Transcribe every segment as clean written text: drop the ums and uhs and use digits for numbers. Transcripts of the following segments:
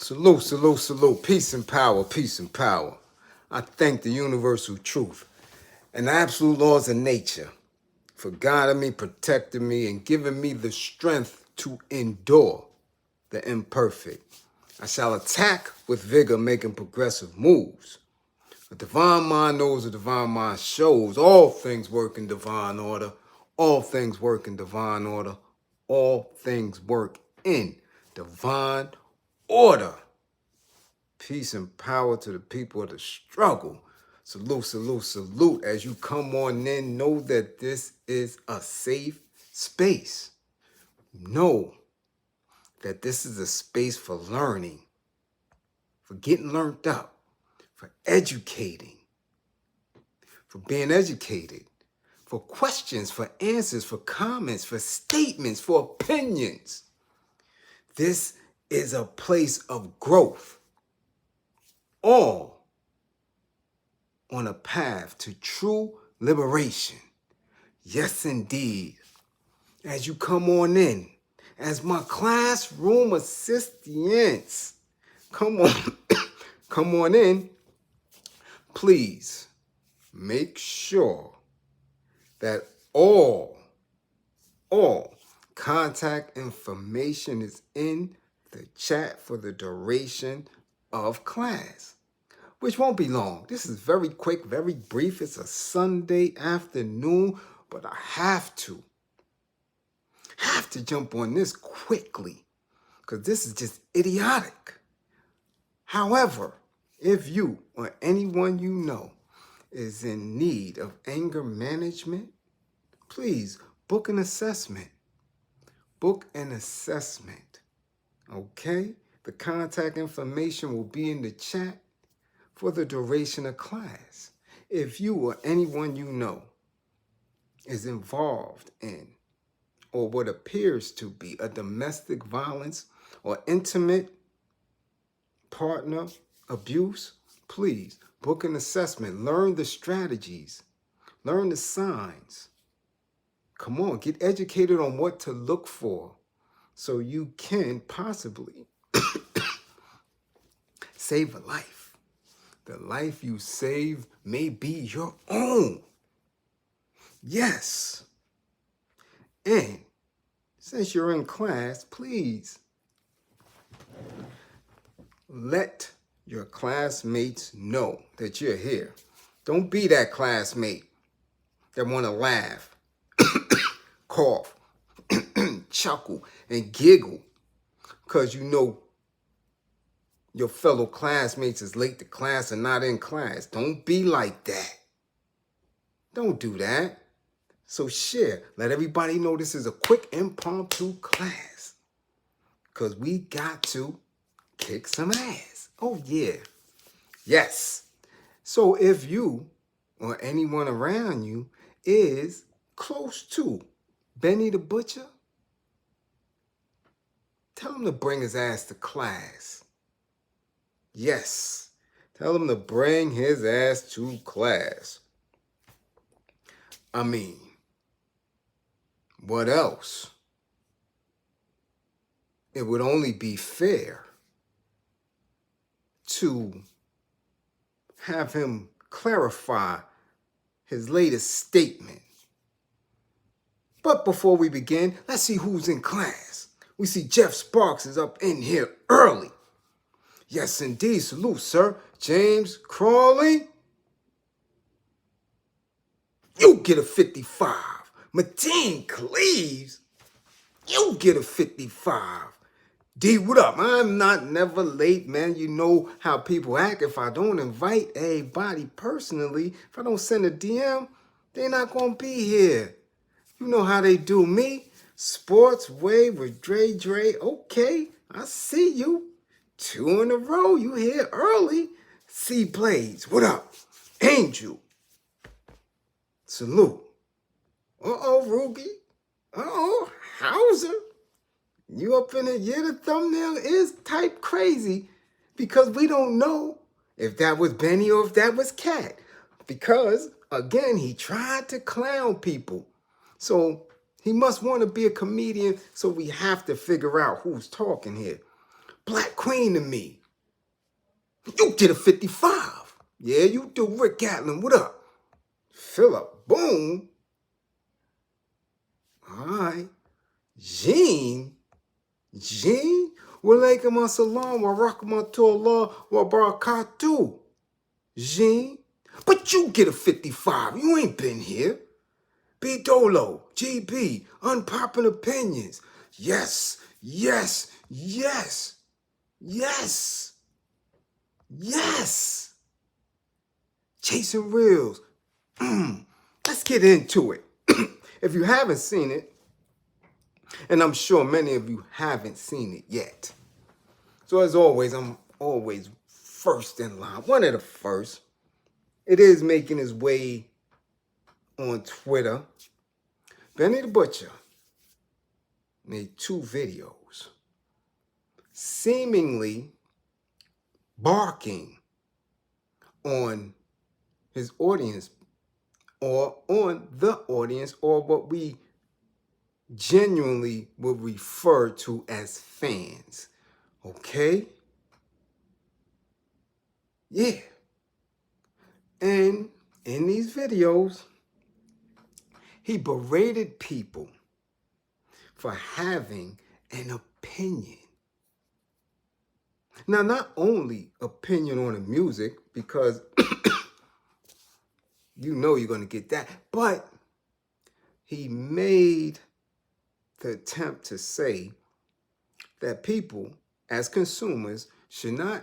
Salute, salute, salute. Peace and power, peace and power. I thank the universal truth and the absolute laws of nature for guiding me, protecting me, and giving me the strength to endure the imperfect. I shall attack with vigor, making progressive moves. A divine mind knows, a divine mind shows. All things work in divine order. All things work in divine order. All things work in divine order. Peace and power to the people of the struggle. Salute, salute, salute. As you come on in, know that this is a safe space. Know that this is a space for learning, for getting learned up, for educating, for being educated, for questions, for answers, for comments, for statements, for opinions. This is a place of growth, all on a path to true liberation. Yes, indeed. As you come on in, as my classroom assistants, come on, come on in. Please make sure that all contact information is in the chat for the duration of class, which won't be long. This is very quick, very brief. It's a Sunday afternoon, but I have to jump on this quickly because this is just idiotic. However, if you or anyone you know is in need of anger management, please book an assessment. Book an assessment, okay? The contact information will be in the chat for the duration of class. If you or anyone you know is involved in or what appears to be a domestic violence or intimate partner abuse, please book an assessment. Learn the strategies. Learn the signs. Come on, get educated on what to look for so you can possibly save a life. The life you save may be your own. Yes. And since you're in class, please let your classmates know that you're here. Don't be that classmate that want to laugh, cough, chuckle, and giggle because you know your fellow classmates is late to class and not in class. Don't be like that. Don't do that. So share. Let everybody know this is a quick impromptu class because we got to kick some ass. Oh, yeah. Yes. So if you or anyone around you is close to Benny the Butcher, tell him to bring his ass to class. Yes. Tell him to bring his ass to class. I mean, what else? It would only be fair to have him clarify his latest statement. But before we begin, let's see who's in class. We see Jeff Sparks is up in here early. Yes, indeed. Salute, sir. James Crawley. You get a 55. Mateen Cleaves. You get a 55. D, what up? I'm not never late, man. You know how people act. If I don't invite everybody personally, if I don't send a DM, they're not going to be here. You know how they do me. Sports Wave with Dre. Okay, I see you. 2 in a row. You here early. C Blaze. What up? Angel. Salute. Uh-oh, Ruby. Uh-oh, Hauser. You up in it? Yeah, the thumbnail is type crazy because we don't know if that was Benny or if that was Cat. Because, again, he tried to clown people. So he must want to be a comedian, so we have to figure out who's talking here. Black Queen to me. You get a 55. Yeah, you do. Rick Gatlin, what up? Philip, boom. All right. Jean. Walaikum assalam wa rahmatullah wa barakatuh. Jean. But you get a 55. You ain't been here. B Dolo, GB, unpopular opinions. Yes, yes, yes, yes, yes. Chasing Reels. Let's get into it. If you haven't seen it, and I'm sure many of you haven't seen it yet. So as always, I'm always first in line. One of the first. It is making its way on Twitter. Benny the Butcher made 2 videos seemingly barking on his audience or on the audience, or what we genuinely would refer to as fans. Okay? Yeah. And in these videos, he berated people for having an opinion. Now, not only opinion on the music, because you know you're going to get that, but he made the attempt to say that people, as consumers, should not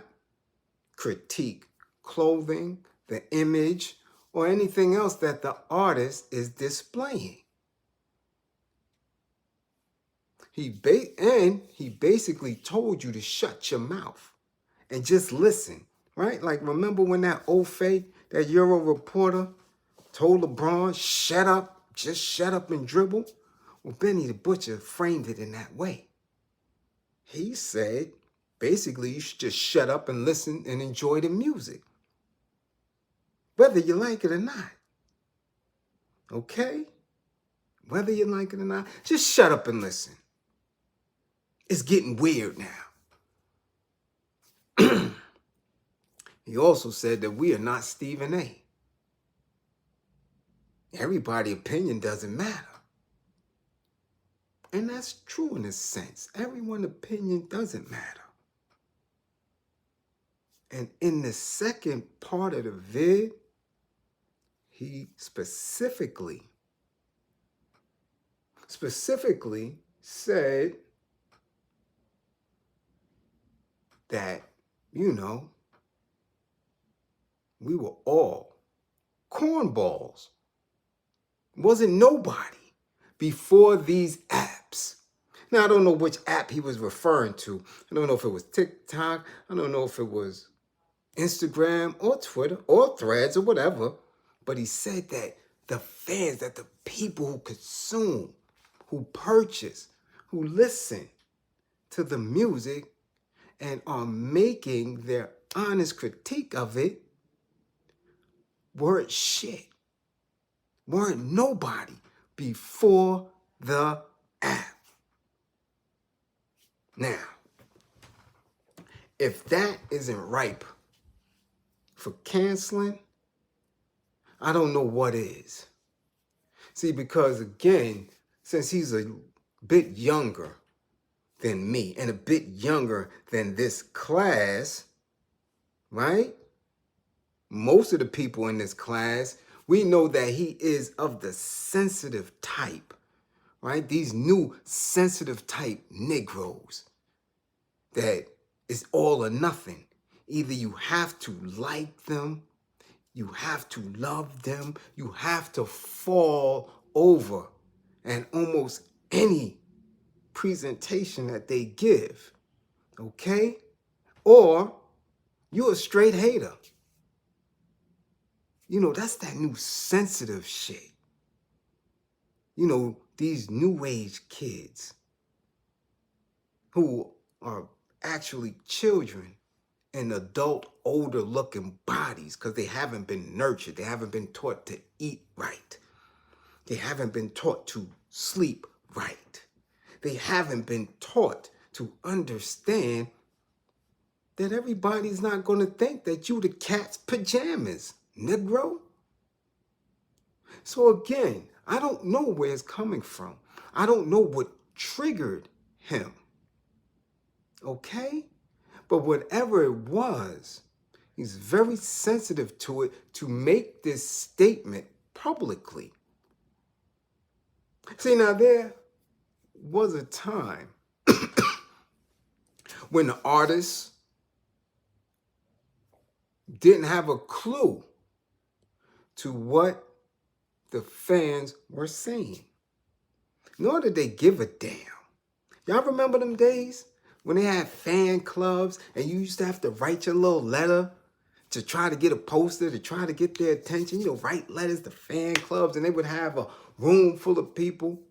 critique clothing, the image, or anything else that the artist is displaying. He basically told you to shut your mouth and just listen, right? Like, remember when that Ofe, that Euro reporter, told LeBron, shut up, just shut up and dribble? Well, Benny the Butcher framed it in that way. He said, basically, you should just shut up and listen and enjoy the music, whether you like it or not. Okay? Whether you like it or not, just shut up and listen. It's getting weird now. He also said that we are not Stephen A. Everybody's opinion doesn't matter. And that's true in a sense. Everyone's opinion doesn't matter. And in the second part of the vid, he specifically said that, we were all cornballs. Wasn't nobody before these apps. Now, I don't know which app he was referring to. I don't know if it was TikTok. I don't know if it was Instagram or Twitter or Threads or whatever. But he said that the fans, that the people who consume, who purchase, who listen to the music and are making their honest critique of it, weren't shit. Weren't nobody before the app. Now, if that isn't ripe for canceling, I don't know what is. See, because again, since he's a bit younger than me and a bit younger than this class, right? Most of the people in this class, we know that he is of the sensitive type, right? These new sensitive type Negroes that is all or nothing. Either you have to like them, you have to love them, you have to fall over and almost any presentation that they give, okay? Or you're a straight hater. That's that new sensitive shit. These new age kids who are actually children in adult, older looking bodies because they haven't been nurtured. They haven't been taught to eat right. They haven't been taught to sleep right. They haven't been taught to understand that everybody's not going to think that you the cat's pajamas, Negro. So again, I don't know where it's coming from. I don't know what triggered him. Okay? But whatever it was, he's very sensitive to it to make this statement publicly. See, now there was a time when the artists didn't have a clue to what the fans were saying, nor did they give a damn. Y'all remember them days when they had fan clubs and you used to have to write your little letter to try to get a poster, to try to get their attention? You know, write letters to fan clubs, and they would have a room full of people,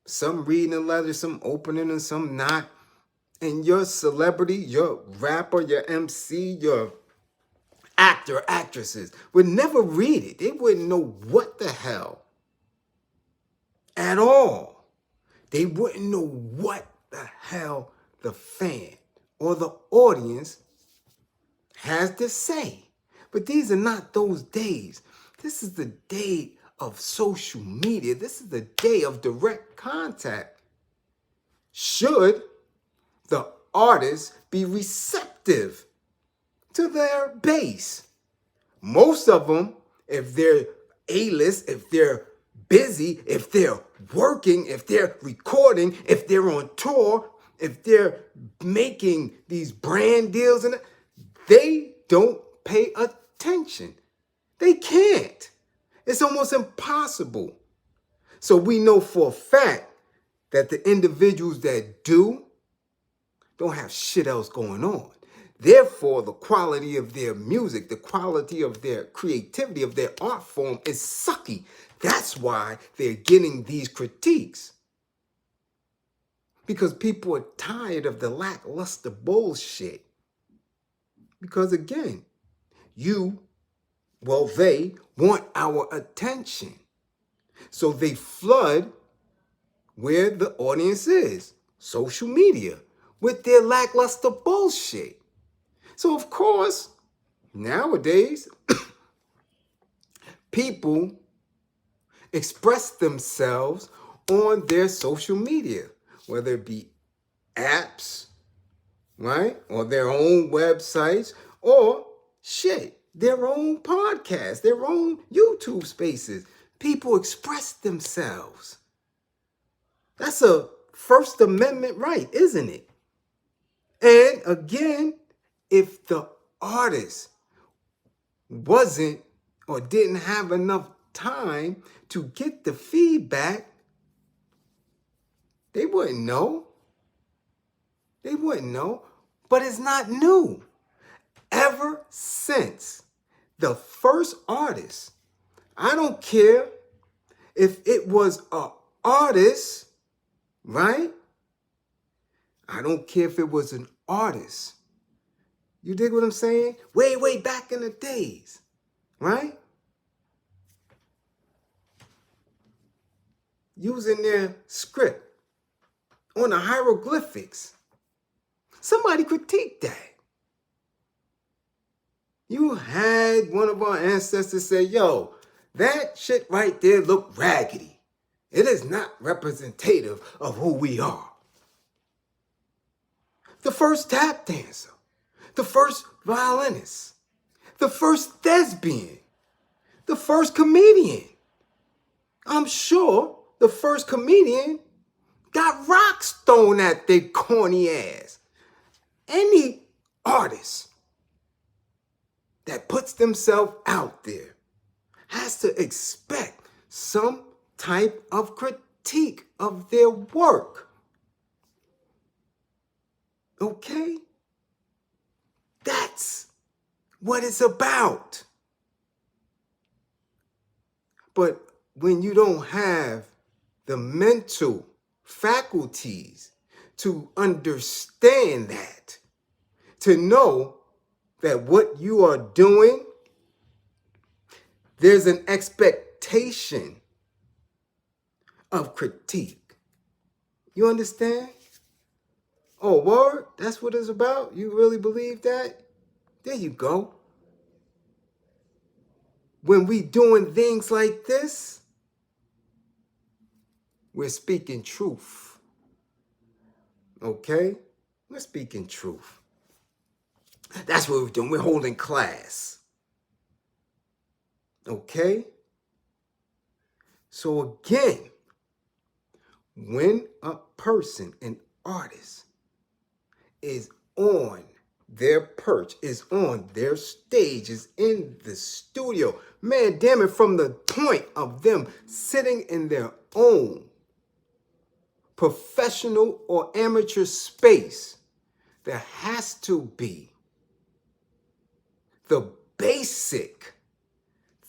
some reading the letter, some opening and some not. And your celebrity, your rapper, your MC, your actor, actresses would never read it. They wouldn't know what the hell at all. They wouldn't know what the hell the fan or the audience has to say. But these are not those days. This is the day of social media. This is the day of direct contact. Should the artists be receptive to their base? Most of them, if they're A-list, if they're busy, if they're working, if they're recording, if they're on tour, if they're making these brand deals, and they don't pay attention. They can't. It's almost impossible. So we know for a fact that the individuals that don't have shit else going on. Therefore, the quality of their music, the quality of their creativity, of their art form is sucky. That's why they're getting these critiques. Because people are tired of the lackluster bullshit. Because again, they want our attention. So they flood where the audience is, social media, with their lackluster bullshit. So of course, nowadays, people express themselves on their social media, whether it be apps, right? Or their own websites, or their own podcasts, their own YouTube spaces. People express themselves. That's a First Amendment right, isn't it? And again, if the artist wasn't or didn't have enough time to get the feedback, they wouldn't know. They wouldn't know. But it's not new. Ever since the first artist, I don't care if it was an artist, right? I don't care if it was an artist. You dig what I'm saying? Way back in the days, right? Using their script on the hieroglyphics. Somebody critiqued that. You had one of our ancestors say, yo, that shit right there look raggedy. It is not representative of who we are. The first tap dancer, the first violinist, the first thespian, the first comedian. I'm sure the first comedian got rocks thrown at their corny ass. Any artist that puts themselves out there has to expect some type of critique of their work. Okay? That's what it's about. But when you don't have the mental faculties to understand that, to know that what you are doing, there's an expectation of critique. You understand? Oh, word? That's what it's about? You really believe that? There you go. When we doing things like this, we're speaking truth. Okay? We're speaking truth. That's what we're doing. We're holding class. Okay? So again, when a person, an artist, is on their perch, is on their stage, is in the studio, man, damn it, from the point of them sitting in their own professional or amateur space, there has to be the basic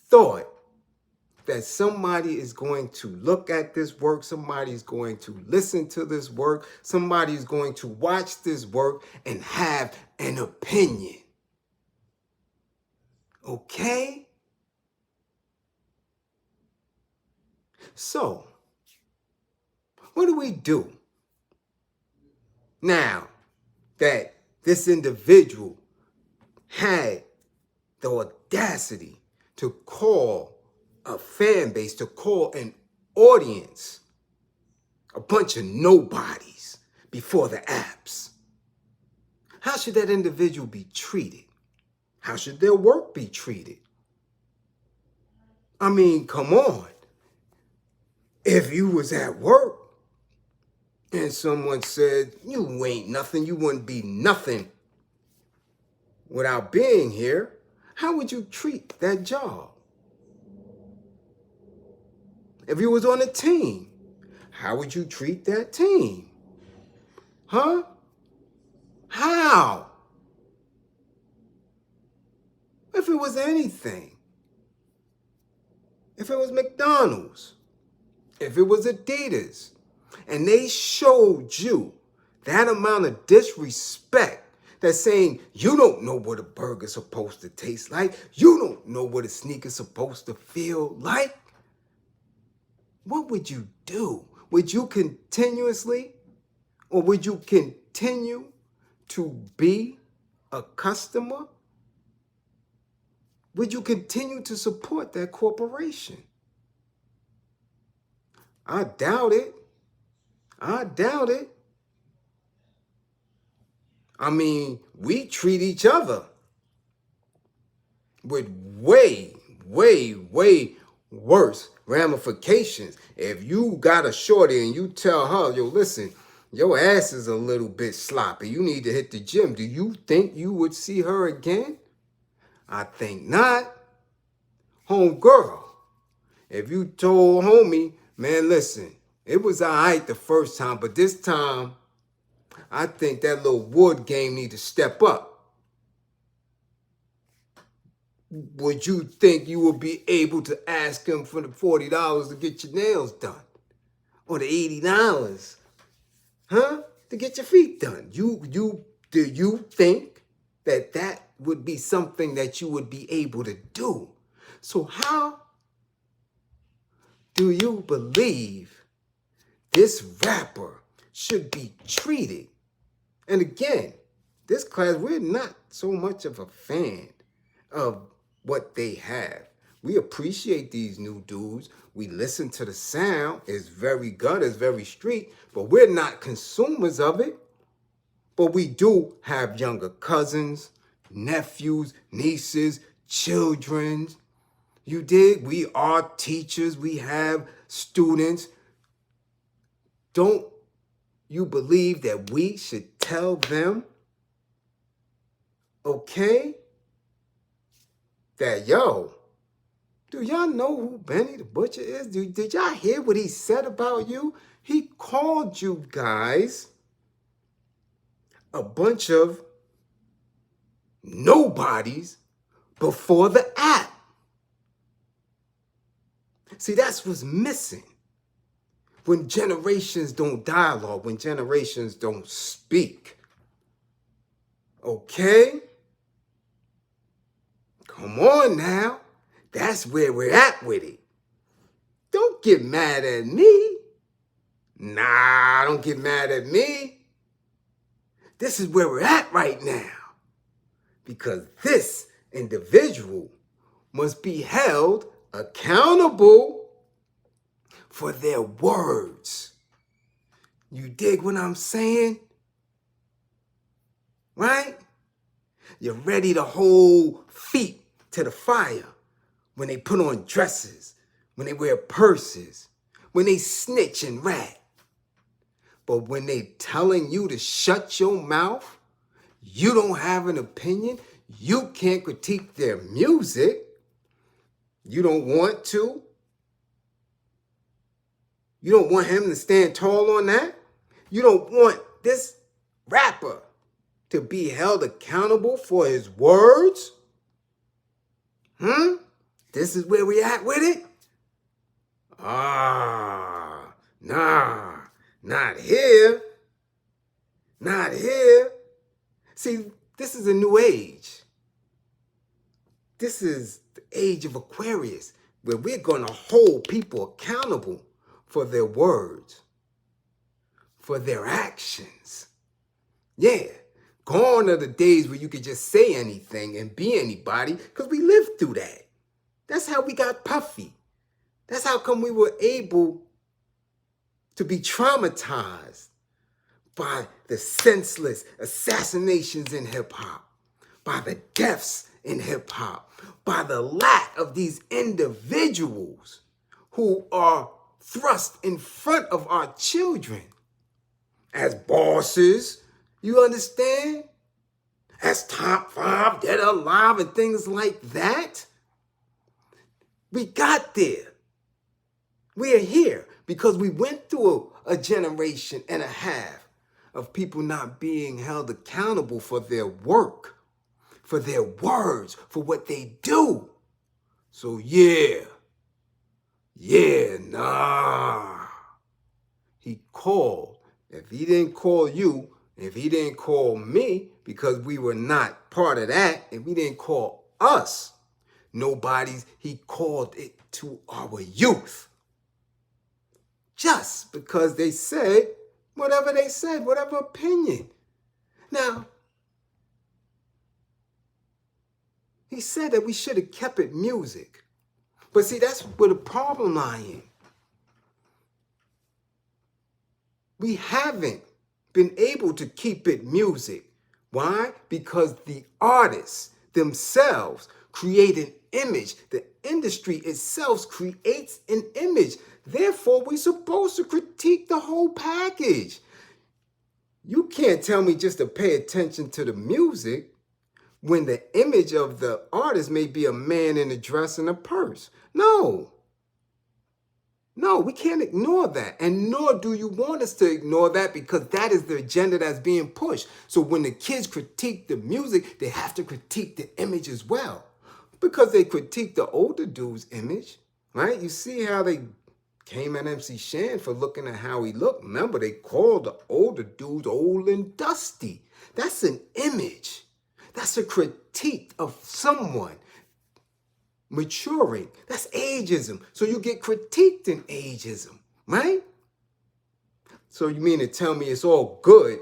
thought that somebody is going to look at this work, somebody's going to listen to this work, somebody's going to watch this work and have an opinion. Okay? So, what do we do now that this individual had the audacity to call a fan base, to call an audience a bunch of nobodies before the apps? How should that individual be treated? How should their work be treated? I mean, come on. If you was at work and someone said, you ain't nothing, you wouldn't be nothing without being here, how would you treat that job? If you was on a team, how would you treat that team? Huh? How? If it was anything, if it was McDonald's, if it was Adidas, and they showed you that amount of disrespect, that's saying you don't know what a burger's supposed to taste like, you don't know what a sneaker's supposed to feel like, what would you do? Would you continuously, or would you continue to be a customer? Would you continue to support that corporation? I doubt it. I doubt it. I mean, we treat each other with way, way, way worse ramifications. If you got a shorty and you tell her, yo, listen, your ass is a little bit sloppy, you need to hit the gym, do you think you would see her again? I think not. Homegirl, if you told homie, man, listen, it was all right the first time, but this time, I think that little wood game need to step up. Would you think you would be able to ask him for the $40 to get your nails done? Or the $80, huh? To get your feet done? Do you think that that would be something that you would be able to do? So how do you believe this rapper should be treated? And again, this class, we're not so much of a fan of what they have. We appreciate these new dudes. We listen to the sound. It's very good, it's very street, but we're not consumers of it. But we do have younger cousins, nephews, nieces, children. You dig? We are teachers. We have students. Don't you believe that we should tell them, okay, that, yo, do y'all know who Benny the Butcher is? Did y'all hear what he said about you? He called you guys a bunch of nobodies before the app. See, that's what's missing. When generations don't dialogue, when generations don't speak. Okay? Come on now. That's where we're at with it. Don't get mad at me. Nah, don't get mad at me. This is where we're at right now. Because this individual must be held accountable for their words. You dig what I'm saying? Right? You're ready to hold feet to the fire when they put on dresses, when they wear purses, when they snitch and rat. But when they telling you to shut your mouth, you don't have an opinion, you can't critique their music, you don't want to, you don't want him to stand tall on that, you don't want this rapper to be held accountable for his words? This is where we at with it? Nah, not here. Not here. See, this is a new age. This is the age of Aquarius, where we're going to hold people accountable for their words, for their actions. Yeah, gone are the days where you could just say anything and be anybody, because we lived through that. That's how we got puffy. That's how come we were able to be traumatized by the senseless assassinations in hip-hop, by the deaths in hip-hop, by the lack of these individuals who are thrust in front of our children as bosses, you understand? As top 5, dead or alive, and things like that. We got there. We are here because we went through a generation and a half of people not being held accountable for their work, for their words, for what they do. So nah. He called. If he didn't call you, if he didn't call me, because we were not part of that, and we didn't call us nobodies, he called it to our youth. Just because they said whatever they said, whatever opinion. Now, he said that we should have kept it music. But see, that's where the problem lies in. We haven't been able to keep it music. Why? Because the artists themselves create an image. The industry itself creates an image. Therefore, we're supposed to critique the whole package. You can't tell me just to pay attention to the music when the image of the artist may be a man in a dress and a purse. No, we can't ignore that. And nor do you want us to ignore that, because that is the agenda that's being pushed. So when the kids critique the music, they have to critique the image as well. Because they critique the older dude's image, right? You see how they came at MC Shan for looking at how he looked. Remember, they called the older dudes old and dusty. That's an image. That's a critique of someone maturing. That's ageism. So you get critiqued in ageism, right? So you mean to tell me it's all good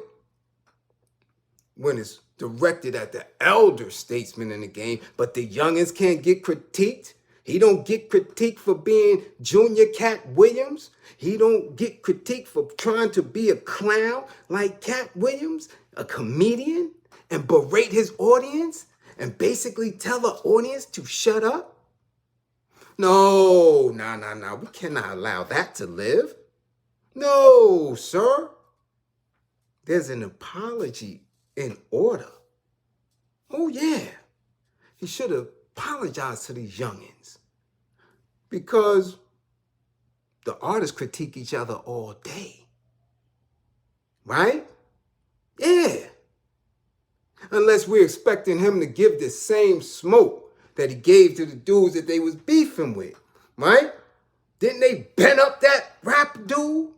when it's directed at the elder statesman in the game, but the youngins can't get critiqued? He don't get critiqued for being Junior Cat Williams. He don't get critiqued for trying to be a clown like Cat Williams, a comedian, and berate his audience and basically tell the audience to shut up? No. We cannot allow that to live. No, sir. There's an apology in order. Oh, yeah. He should have apologized to these youngins, because the artists critique each other all day. Right? Yeah. Unless we're expecting him to give the same smoke that he gave to the dudes that they was beefing with. Right? Didn't they bend up that rap dude?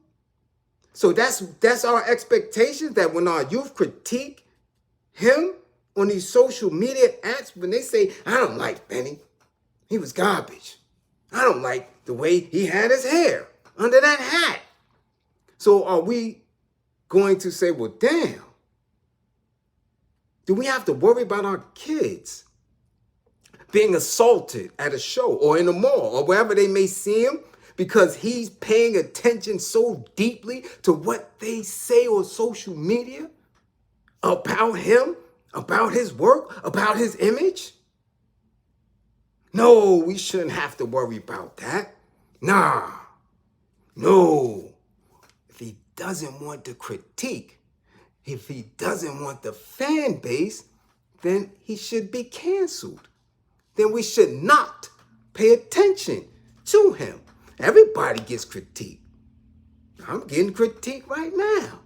So that's our expectation, that when our youth critique him on these social media apps, when they say, I don't like Benny, he was garbage. I don't like the way he had his hair under that hat. So are we going to say, well, damn, Do we have to worry about our kids being assaulted at a show or in a mall or wherever they may see him because he's paying attention so deeply to what they say on social media about him, about his work, about his image? No, we shouldn't have to worry about that. Nah, no. If he doesn't want the critique, if he doesn't want the fan base, then he should be canceled. Then we should not pay attention to him. Everybody gets critiqued. I'm getting critiqued right now.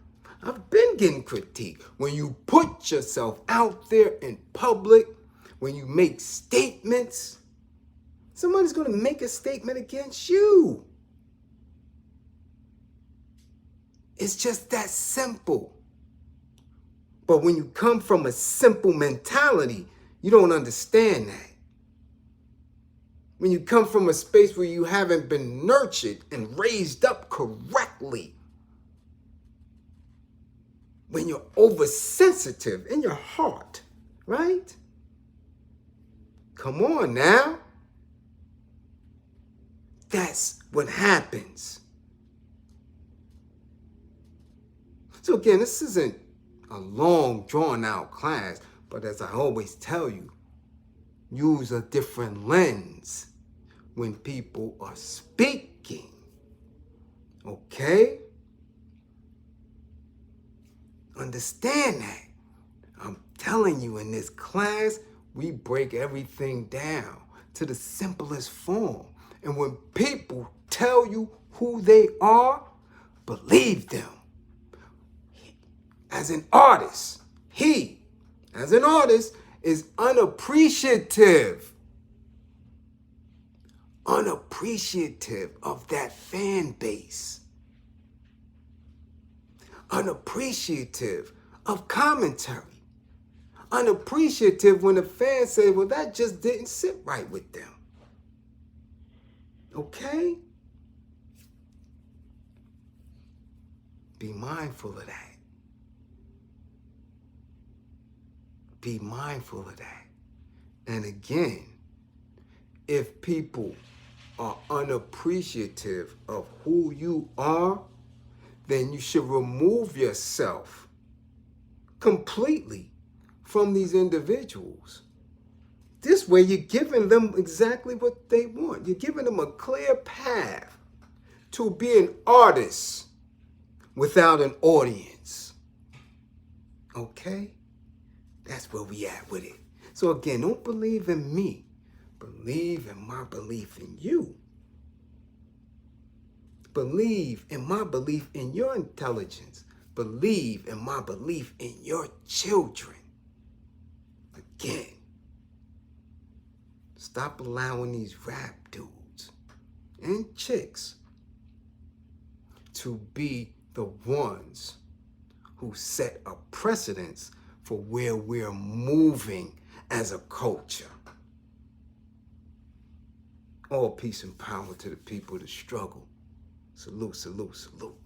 I've been getting critiqued. When you put yourself out there in public, when you make statements, somebody's going to make a statement against you. It's just that simple. But when you come from a simple mentality, you don't understand that. When you come from a space where you haven't been nurtured and raised up correctly, when you're oversensitive in your heart, right? Come on now. That's what happens. So again, this isn't a long, drawn-out class, but as I always tell you, use a different lens when people are speaking, okay? Understand that. I'm telling you, in this class, we break everything down to the simplest form. And when people tell you who they are, believe them. As an artist, he, as an artist, is unappreciative of that fan base, unappreciative of commentary, unappreciative when the fans say, well, that just didn't sit right with them. Okay? Be mindful of that. Be mindful of that. And again, if people are unappreciative of who you are, then you should remove yourself completely from these individuals. This way, you're giving them exactly what they want. You're giving them a clear path to be an artist without an audience. Okay? That's where we at with it. So again, don't believe in me. Believe in my belief in you. Believe in my belief in your intelligence. Believe in my belief in your children. Again, stop allowing these rap dudes and chicks to be the ones who set a precedence for where we're moving as a culture. All peace and power to the people that struggle. Salute, salute, salute.